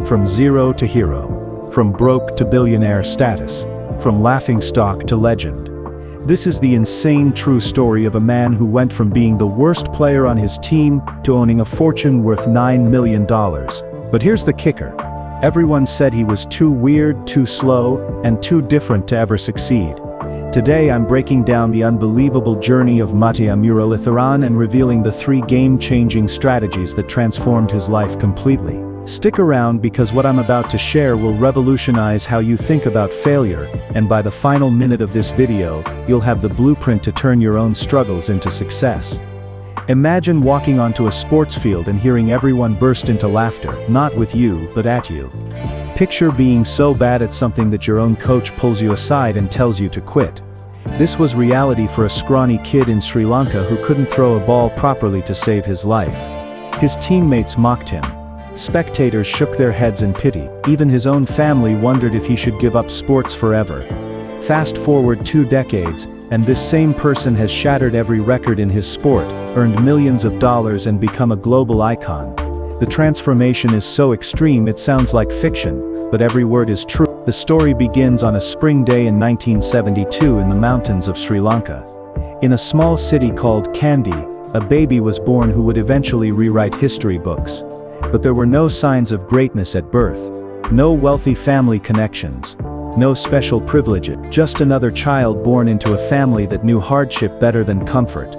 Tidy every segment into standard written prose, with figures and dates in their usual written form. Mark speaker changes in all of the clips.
Speaker 1: From zero to hero. From broke to billionaire status. From laughingstock to legend. This is the insane true story of a man who went from being the worst player on his team to owning a fortune worth $9 million. But here's the kicker. Everyone said he was too weird, too slow, and too different to ever succeed. Today I'm breaking down the unbelievable journey of Muttiah Muralitharan and revealing the 3 game-changing strategies that transformed his life completely. Stick around because what I'm about to share will revolutionize how you think about failure, and by the final minute of this video, you'll have the blueprint to turn your own struggles into success. Imagine walking onto a sports field and hearing everyone burst into laughter, not with you, but at you. Picture being so bad at something that your own coach pulls you aside and tells you to quit. This was reality for a scrawny kid in Sri Lanka who couldn't throw a ball properly to save his life. His teammates mocked him. Spectators shook their heads in pity. Even his own family wondered if he should give up sports forever. Fast forward 2 decades, and this same person has shattered every record in his sport, earned millions of dollars and become a global icon. The transformation is so extreme it sounds like fiction, but every word is true. The story begins on a spring day in 1972 in the mountains of Sri Lanka. In a small city called Kandy, a baby was born who would eventually rewrite history books. But there were no signs of greatness at birth. No wealthy family connections. No special privileges. Just another child born into a family that knew hardship better than comfort.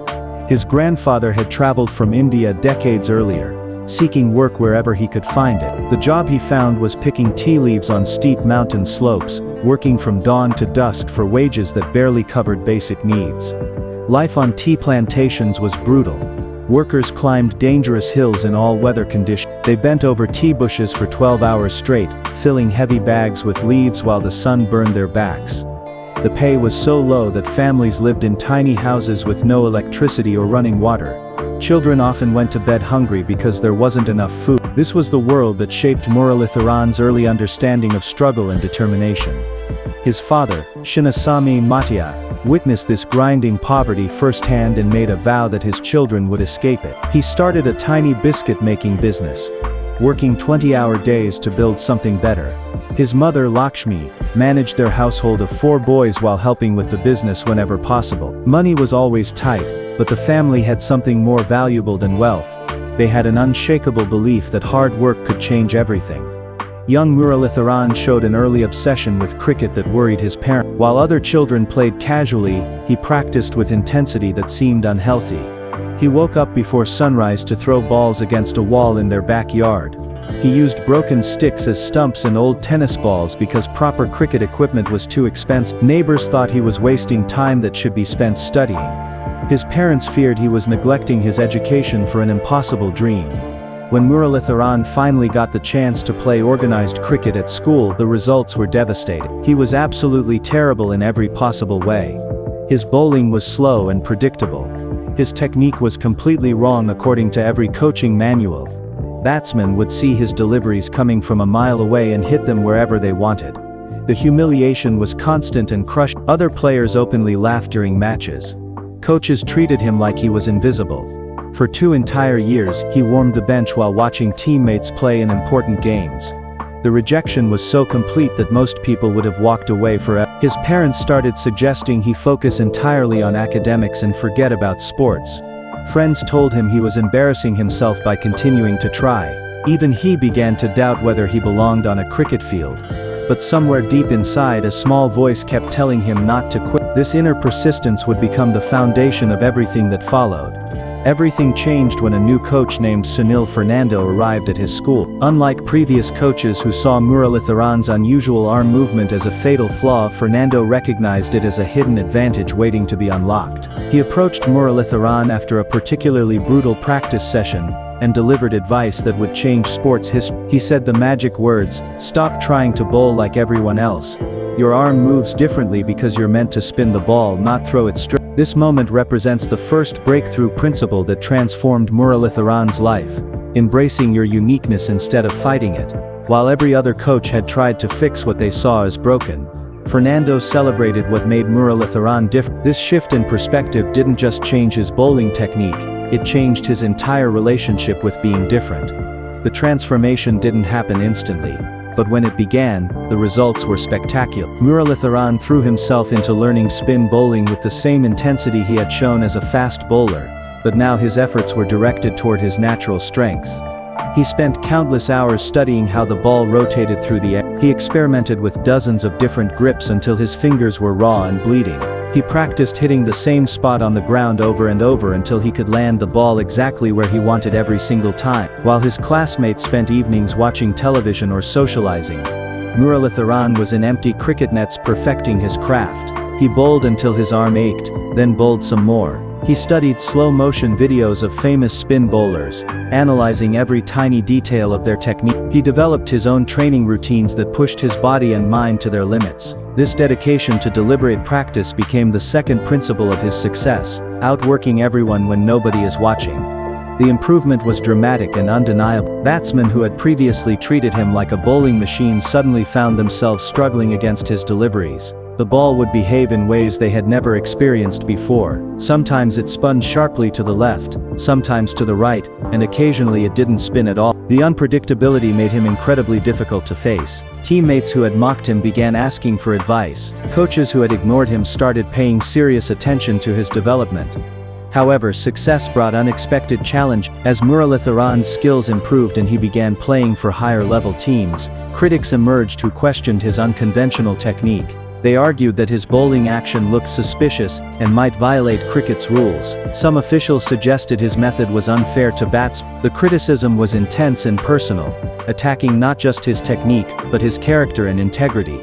Speaker 1: His grandfather had traveled from India decades earlier, seeking work wherever he could find it. The job he found was picking tea leaves on steep mountain slopes, working from dawn to dusk for wages that barely covered basic needs. Life on tea plantations was brutal. Workers climbed dangerous hills in all weather conditions. They bent over tea bushes for 12 hours straight, filling heavy bags with leaves while the sun burned their backs. The pay was so low that families lived in tiny houses with no electricity or running water. Children often went to bed hungry because there wasn't enough food. This was the world that shaped Muralitharan's early understanding of struggle and determination. His father, Shinasamy Muttiah, witnessed this grinding poverty firsthand and made a vow that his children would escape it. He started a tiny biscuit-making business, working 20-hour days to build something better. His mother, Lakshmi, managed their household of 4 boys while helping with the business whenever possible. Money was always tight, but the family had something more valuable than wealth. They had an unshakable belief that hard work could change everything. Young Muralitharan showed an early obsession with cricket that worried his parents. While other children played casually, he practiced with intensity that seemed unhealthy. He woke up before sunrise to throw balls against a wall in their backyard. He used broken sticks as stumps and old tennis balls because proper cricket equipment was too expensive. Neighbors thought he was wasting time that should be spent studying. His parents feared he was neglecting his education for an impossible dream. When Muralitharan finally got the chance to play organized cricket at school, the results were devastating. He was absolutely terrible in every possible way. His bowling was slow and predictable. His technique was completely wrong according to every coaching manual. Batsmen would see his deliveries coming from a mile away and hit them wherever they wanted. The humiliation was constant and crushing. Other players openly laughed during matches. Coaches treated him like he was invisible. For 2 entire years, he warmed the bench while watching teammates play in important games. The rejection was so complete that most people would have walked away forever. His parents started suggesting he focus entirely on academics and forget about sports. Friends told him he was embarrassing himself by continuing to try. Even he began to doubt whether he belonged on a cricket field. But somewhere deep inside, a small voice kept telling him not to quit. This inner persistence would become the foundation of everything that followed. Everything changed when a new coach named Sunil Fernando arrived at his school. Unlike previous coaches who saw Muralitharan's unusual arm movement as a fatal flaw, Fernando recognized it as a hidden advantage waiting to be unlocked. He approached Muralitharan after a particularly brutal practice session, and delivered advice that would change sports history. He said the magic words, "Stop trying to bowl like everyone else. Your arm moves differently because you're meant to spin the ball, not throw it straight." This moment represents the first breakthrough principle that transformed Muralitharan's life, embracing your uniqueness instead of fighting it. While every other coach had tried to fix what they saw as broken, Fernando celebrated what made Muralitharan different. This shift in perspective didn't just change his bowling technique, it changed his entire relationship with being different. The transformation didn't happen instantly, but when it began, the results were spectacular. Muralitharan threw himself into learning spin bowling with the same intensity he had shown as a fast bowler, but now his efforts were directed toward his natural strengths. He spent countless hours studying how the ball rotated through the air. He experimented with dozens of different grips until his fingers were raw and bleeding. He practiced hitting the same spot on the ground over and over until he could land the ball exactly where he wanted every single time. While his classmates spent evenings watching television or socializing, Muralitharan was in empty cricket nets perfecting his craft. He bowled until his arm ached, then bowled some more. He studied slow-motion videos of famous spin bowlers, analyzing every tiny detail of their technique. He developed his own training routines that pushed his body and mind to their limits. This dedication to deliberate practice became the second principle of his success, outworking everyone when nobody is watching. The improvement was dramatic and undeniable. Batsmen who had previously treated him like a bowling machine suddenly found themselves struggling against his deliveries. The ball would behave in ways they had never experienced before. Sometimes it spun sharply to the left, sometimes to the right, and occasionally it didn't spin at all. The unpredictability made him incredibly difficult to face. Teammates who had mocked him began asking for advice. Coaches who had ignored him started paying serious attention to his development. However, success brought unexpected challenge. As Muralitharan's skills improved and he began playing for higher-level teams, critics emerged who questioned his unconventional technique. They argued that his bowling action looked suspicious and might violate cricket's rules. Some officials suggested his method was unfair to batsmen. The criticism was intense and personal, attacking not just his technique, but his character and integrity.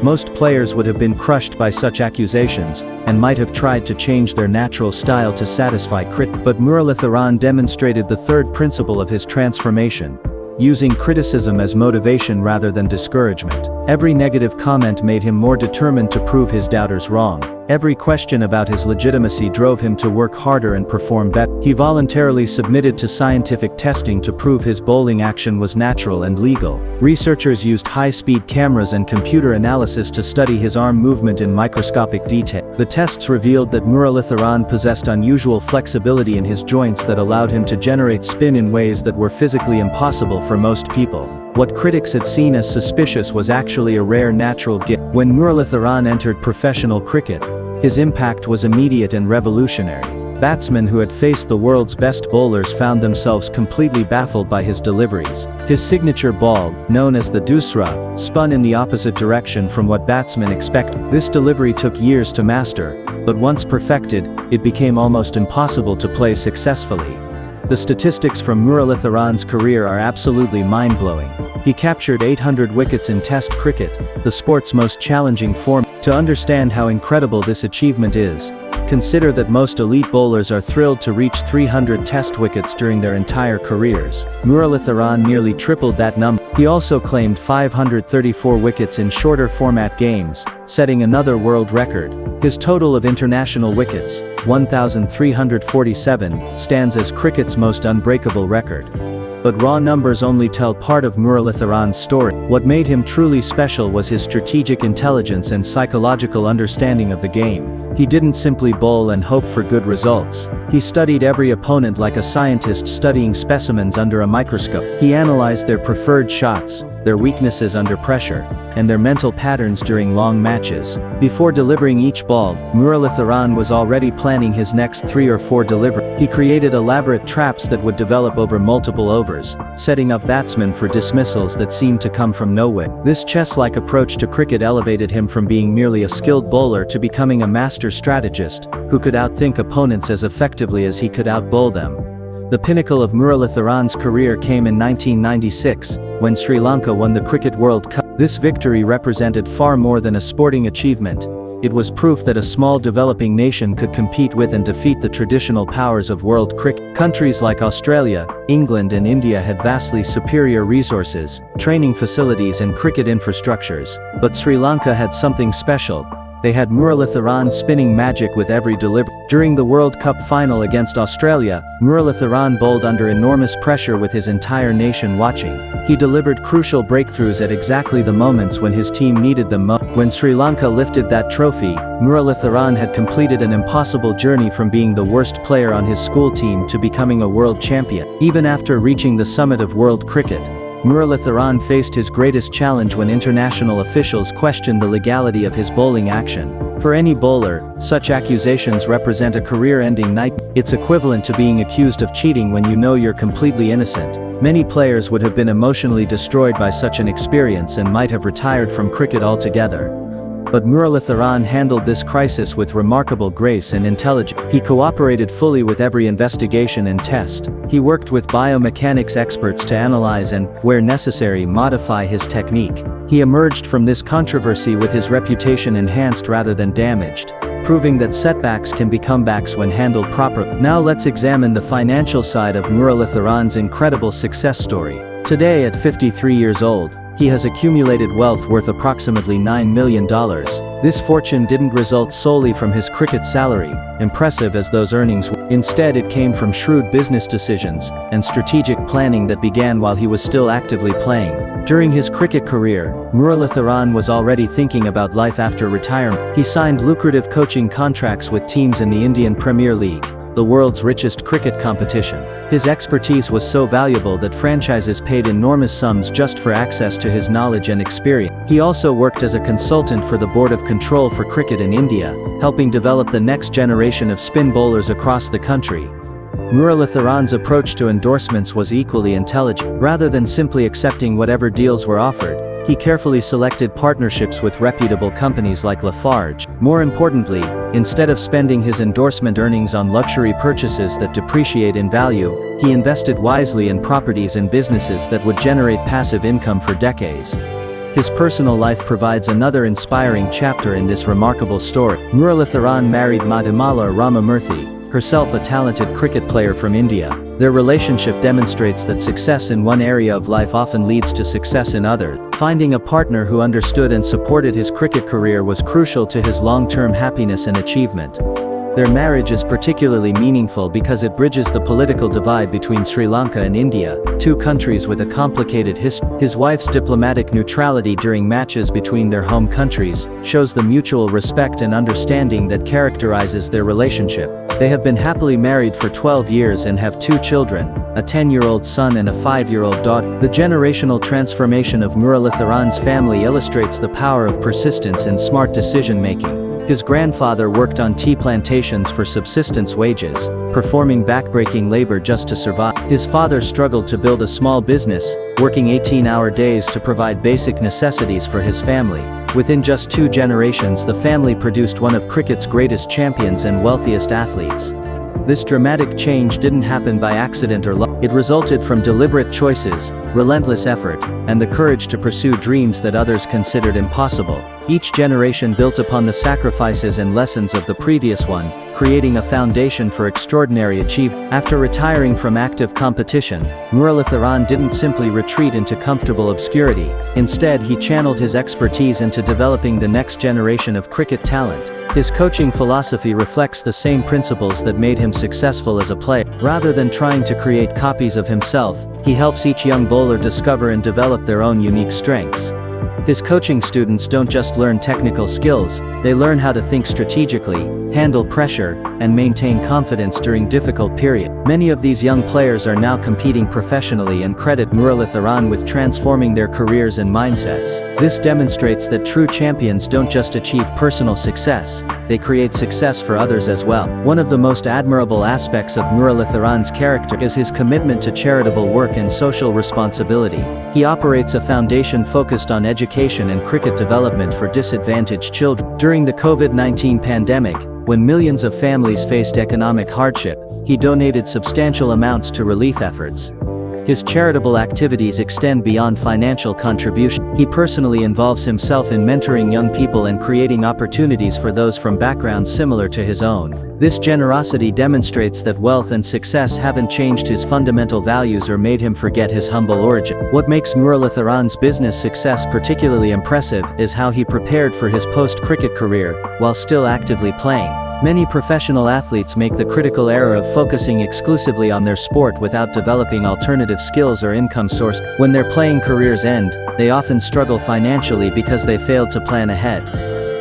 Speaker 1: Most players would have been crushed by such accusations, and might have tried to change their natural style to satisfy critics. But Muralitharan demonstrated the third principle of his transformation: using criticism as motivation rather than discouragement. Every negative comment made him more determined to prove his doubters wrong. Every question about his legitimacy drove him to work harder and perform better. He voluntarily submitted to scientific testing to prove his bowling action was natural and legal. Researchers used high-speed cameras and computer analysis to study his arm movement in microscopic detail. The tests revealed that Muralitharan possessed unusual flexibility in his joints that allowed him to generate spin in ways that were physically impossible for most people. What critics had seen as suspicious was actually a rare natural gift. When Muralitharan entered professional cricket, his impact was immediate and revolutionary. Batsmen who had faced the world's best bowlers found themselves completely baffled by his deliveries. His signature ball, known as the dusra, spun in the opposite direction from what batsmen expected. This delivery took years to master, but once perfected, it became almost impossible to play successfully. The statistics from Muralitharan's career are absolutely mind-blowing. He captured 800 wickets in Test cricket, the sport's most challenging form. To understand how incredible this achievement is, consider that most elite bowlers are thrilled to reach 300 Test wickets during their entire careers. Muralitharan nearly tripled that number. He also claimed 534 wickets in shorter format games, setting another world record. His total of international wickets, 1,347, stands as cricket's most unbreakable record. But raw numbers only tell part of Muralitharan's story. What made him truly special was his strategic intelligence and psychological understanding of the game. He didn't simply bowl and hope for good results. He studied every opponent like a scientist studying specimens under a microscope. He analyzed their preferred shots, their weaknesses under pressure, and their mental patterns during long matches. Before delivering each ball, Muralitharan was already planning his next 3 or 4 deliveries. He created elaborate traps that would develop over multiple overs, setting up batsmen for dismissals that seemed to come from nowhere. This chess-like approach to cricket elevated him from being merely a skilled bowler to becoming a master strategist, who could outthink opponents as effectively as he could outbowl them. The pinnacle of Muralitharan's career came in 1996, when Sri Lanka won the Cricket World Cup. This victory represented far more than a sporting achievement. It was proof that a small developing nation could compete with and defeat the traditional powers of world cricket. Countries like Australia, England and India had vastly superior resources, training facilities and cricket infrastructures. But Sri Lanka had something special: They had Muralitharan spinning magic with every delivery. During the World Cup final against Australia, Muralitharan bowled under enormous pressure with his entire nation watching. He delivered crucial breakthroughs at exactly the moments when his team needed them most. When Sri Lanka lifted that trophy, Muralitharan had completed an impossible journey from being the worst player on his school team to becoming a world champion. Even after reaching the summit of world cricket, Muralitharan faced his greatest challenge when international officials questioned the legality of his bowling action. For any bowler, such accusations represent a career-ending nightmare. It's equivalent to being accused of cheating when you know you're completely innocent. Many players would have been emotionally destroyed by such an experience and might have retired from cricket altogether. But Muralitharan handled this crisis with remarkable grace and intelligence. He cooperated fully with every investigation and test. He worked with biomechanics experts to analyze and, where necessary, modify his technique. He emerged from this controversy with his reputation enhanced rather than damaged, proving that setbacks can be comebacks when handled properly. Now let's examine the financial side of Muralitharan's incredible success story. Today, at 53 years old, he has accumulated wealth worth approximately $9 million. This fortune didn't result solely from his cricket salary, impressive as those earnings were. Instead, it came from shrewd business decisions and strategic planning that began while he was still actively playing. During his cricket career, Muralitharan was already thinking about life after retirement. He signed lucrative coaching contracts with teams in the Indian Premier League, the world's richest cricket competition. His expertise was so valuable that franchises paid enormous sums just for access to his knowledge and experience. He also worked as a consultant for the Board of Control for Cricket in India, helping develop the next generation of spin bowlers across the country. Muralitharan's approach to endorsements was equally intelligent. Rather than simply accepting whatever deals were offered, he carefully selected partnerships with reputable companies like Lafarge. More importantly, instead of spending his endorsement earnings on luxury purchases that depreciate in value, he invested wisely in properties and businesses that would generate passive income for decades. His personal life provides another inspiring chapter in this remarkable story. Muralitharan married Muttiah Muralitharan, herself a talented cricket player from India. Their relationship demonstrates that success in one area of life often leads to success in others. Finding a partner who understood and supported his cricket career was crucial to his long-term happiness and achievement. Their marriage is particularly meaningful because it bridges the political divide between Sri Lanka and India, two countries with a complicated history. His wife's diplomatic neutrality during matches between their home countries shows the mutual respect and understanding that characterizes their relationship. They have been happily married for 12 years and have 2 children, a 10-year-old son and a 5-year-old daughter. The generational transformation of Muralitharan's family illustrates the power of persistence and smart decision-making. His grandfather worked on tea plantations for subsistence wages, performing backbreaking labor just to survive. His father struggled to build a small business, working 18-hour days to provide basic necessities for his family. Within just 2 generations, the family produced one of cricket's greatest champions and wealthiest athletes. This dramatic change didn't happen by accident or luck. It resulted from deliberate choices, relentless effort, and the courage to pursue dreams that others considered impossible. Each generation built upon the sacrifices and lessons of the previous one, creating a foundation for extraordinary achievement. After retiring from active competition, Muralitharan didn't simply retreat into comfortable obscurity. Instead, he channeled his expertise into developing the next generation of cricket talent. His coaching philosophy reflects the same principles that made him successful as a player. Rather than trying to create copies of himself, he helps each young bowler discover and develop their own unique strengths. His coaching students don't just learn technical skills, they learn how to think strategically, handle pressure, and maintain confidence during difficult periods. Many of these young players are now competing professionally and credit Muralitharan with transforming their careers and mindsets. This demonstrates that true champions don't just achieve personal success, they create success for others as well. One of the most admirable aspects of Muralitharan's character is his commitment to charitable work and social responsibility. He operates a foundation focused on education and cricket development for disadvantaged children. During the COVID-19 pandemic, when millions of families faced economic hardship, he donated substantial amounts to relief efforts.
Speaker 2: His charitable activities extend beyond financial contribution. He personally involves himself in mentoring young people and creating opportunities for those from backgrounds similar to his own. This generosity demonstrates that wealth and success haven't changed his fundamental values or made him forget his humble origin. What makes Muralitharan's business success particularly impressive is how he prepared for his post-cricket career, while still actively playing. Many professional athletes make the critical error of focusing exclusively on their sport without developing alternative skills or income sources. When their playing careers end, they often struggle financially because they failed to plan ahead.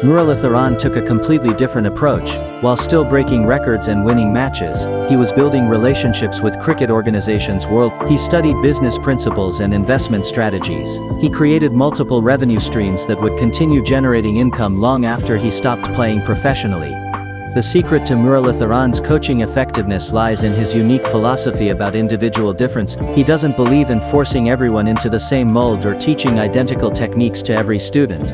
Speaker 2: Muralitharan took a completely different approach. While still breaking records and winning matches, he was building relationships with cricket organizations worldwide. He studied business principles and investment strategies. He created multiple revenue streams that would continue generating income long after he stopped playing professionally. The secret to Muralitharan's coaching effectiveness lies in his unique philosophy about individual difference. He doesn't believe in forcing everyone into the same mold or teaching identical techniques to every student.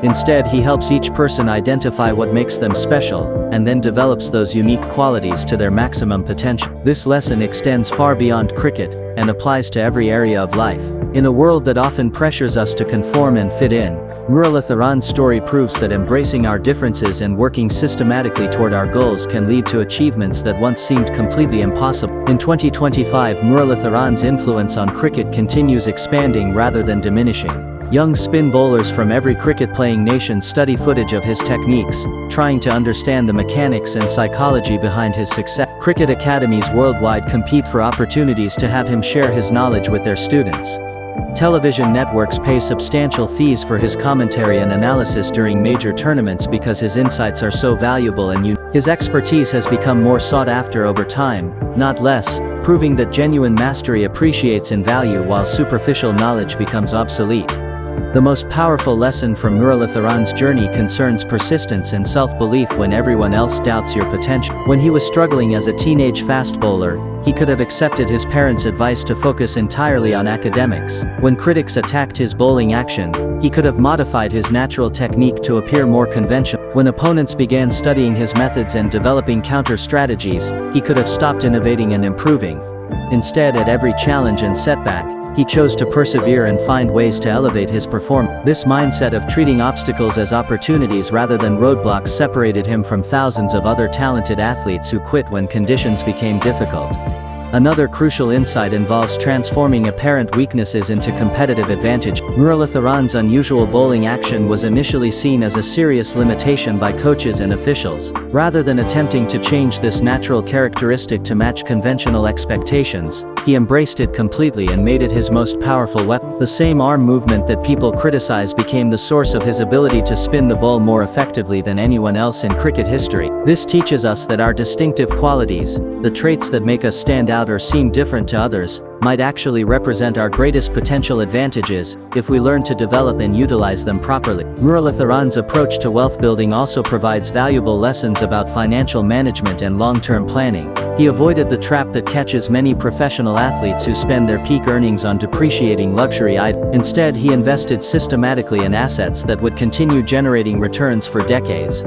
Speaker 2: Instead, he helps each person identify what makes them special, and then develops those unique qualities to their maximum potential. This lesson extends far beyond cricket, and applies to every area of life. In a world that often pressures us to conform and fit in, Muralitharan's story proves that embracing our differences and working systematically toward our goals can lead to achievements that once seemed completely impossible. In 2025, Muralitharan's influence on cricket continues expanding rather than diminishing. Young spin bowlers from every cricket-playing nation study footage of his techniques, trying to understand the mechanics and psychology behind his success. Cricket academies worldwide compete for opportunities to have him share his knowledge with their students. Television networks pay substantial fees for his commentary and analysis during major tournaments because his insights are so valuable and unique. His expertise has become more sought after over time, not less, proving that genuine mastery appreciates in value while superficial knowledge becomes obsolete. The most powerful lesson from Muralitharan's journey concerns persistence and self-belief when everyone else doubts your potential. When he was struggling as a teenage fast bowler, he could have accepted his parents' advice to focus entirely on academics. When critics attacked his bowling action, he could have modified his natural technique to appear more conventional. When opponents began studying his methods and developing counter-strategies, he could have stopped innovating and improving. Instead, at every challenge and setback, he chose to persevere and find ways to elevate his performance. This mindset of treating obstacles as opportunities rather than roadblocks separated him from thousands of other talented athletes who quit when conditions became difficult. Another crucial insight involves transforming apparent weaknesses into competitive advantage. Muralitharan's unusual bowling action was initially seen as a serious limitation by coaches and officials. Rather than attempting to change this natural characteristic to match conventional expectations, he embraced it completely and made it his most powerful weapon. The same arm movement that people criticize became the source of his ability to spin the ball more effectively than anyone else in cricket history. This teaches us that our distinctive qualities, the traits that make us stand out or seem different to others, might actually represent our greatest potential advantages, if we learn to develop and utilize them properly. Muralitharan's approach to wealth building also provides valuable lessons about financial management and long-term planning. He avoided the trap that catches many professional athletes who spend their peak earnings on depreciating luxury items. Instead, he invested systematically in assets that would continue generating returns for decades.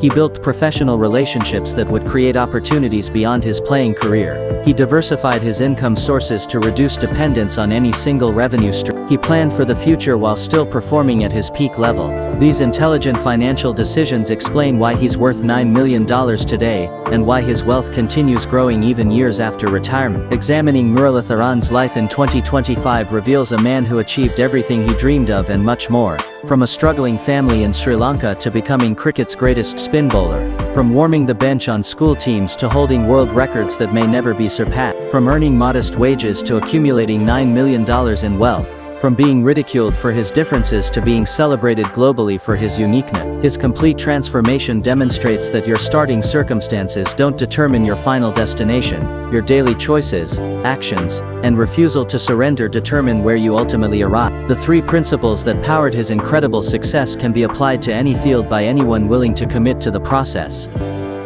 Speaker 2: He built professional relationships that would create opportunities beyond his playing career. He diversified his income sources to reduce dependence on any single revenue stream. He planned for the future while still performing at his peak level. These intelligent financial decisions explain why he's worth $9 million today, and why his wealth continues growing even years after retirement. Examining Muralitharan's life in 2025 reveals a man who achieved everything he dreamed of and much more. From a struggling family in Sri Lanka to becoming cricket's greatest spin bowler. From warming the bench on school teams to holding world records that may never be surpassed. From earning modest wages to accumulating $9 million in wealth. From being ridiculed for his differences to being celebrated globally for his uniqueness. His complete transformation demonstrates that your starting circumstances don't determine your final destination. Your daily choices, actions, and refusal to surrender determine where you ultimately arrive. The three principles that powered his incredible success can be applied to any field by anyone willing to commit to the process.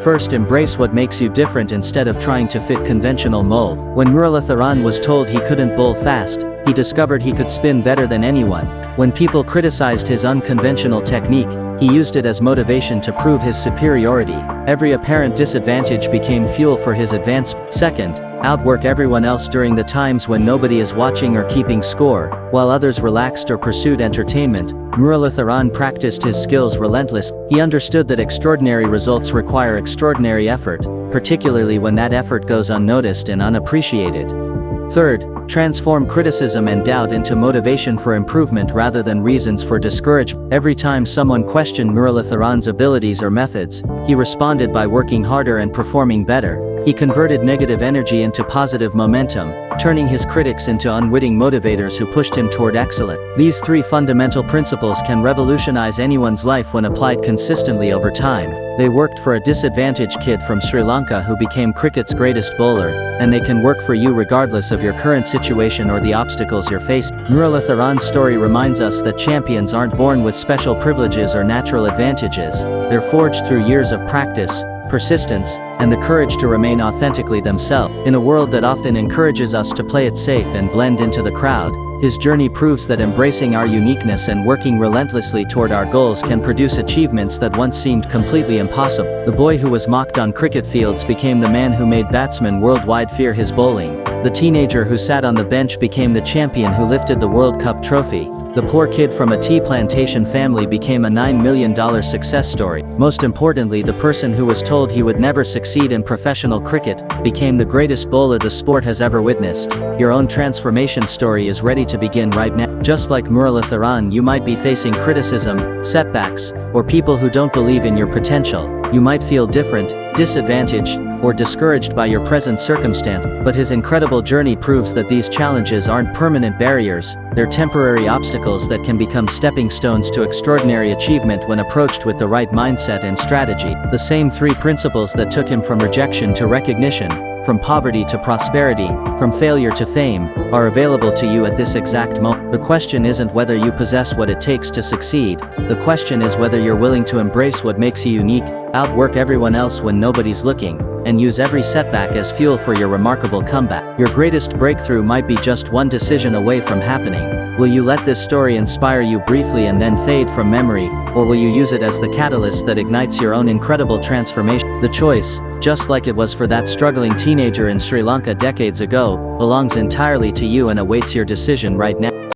Speaker 2: First, embrace what makes you different instead of trying to fit conventional mold. When Muralitharan was told he couldn't bowl fast, he discovered he could spin better than anyone. When people criticized his unconventional technique, he used it as motivation to prove his superiority. Every apparent disadvantage became fuel for his advancement. Second, Outwork everyone else during the times when nobody is watching or keeping score, while others relaxed or pursued entertainment. Muralitharan practiced his skills relentlessly. He understood that extraordinary results require extraordinary effort, particularly when that effort goes unnoticed and unappreciated. Third, transform criticism and doubt into motivation for improvement rather than reasons for discouragement. Every time someone questioned Muralitharan's abilities or methods, he responded by working harder and performing better. He converted negative energy into positive momentum, turning his critics into unwitting motivators who pushed him toward excellence. These three fundamental principles can revolutionize anyone's life when applied consistently over time. They worked for a disadvantaged kid from Sri Lanka who became cricket's greatest bowler, and they can work for you regardless of your current situation or the obstacles you're facing. Muralitharan's story reminds us that champions aren't born with special privileges or natural advantages. They're forged through years of practice, persistence, and the courage to remain authentically themselves. In a world that often encourages us to play it safe and blend into the crowd, his journey proves that embracing our uniqueness and working relentlessly toward our goals can produce achievements that once seemed completely impossible. The boy who was mocked on cricket fields became the man who made batsmen worldwide fear his bowling. The teenager who sat on the bench became the champion who lifted the World Cup trophy. The poor kid from a tea plantation family became a $9 million success story. Most importantly, the person who was told he would never succeed in professional cricket became the greatest bowler the sport has ever witnessed. Your own transformation story is ready to begin right now. Just like Muralitharan, you might be facing criticism, setbacks, or people who don't believe in your potential. You might feel different, disadvantaged, or discouraged by your present circumstance, but his incredible journey proves that these challenges aren't permanent barriers, they're temporary obstacles that can become stepping stones to extraordinary achievement when approached with the right mindset and strategy. The same three principles that took him from rejection to recognition, from poverty to prosperity, from failure to fame, are available to you at this exact moment. The question isn't whether you possess what it takes to succeed, the question is whether you're willing to embrace what makes you unique, outwork everyone else when nobody's looking, and use every setback as fuel for your remarkable comeback. Your greatest breakthrough might be just one decision away from happening. Will you let this story inspire you briefly and then fade from memory, or will you use it as the catalyst that ignites your own incredible transformation? The choice, just like it was for that struggling teenager in Sri Lanka decades ago, belongs entirely to you and awaits your decision right now.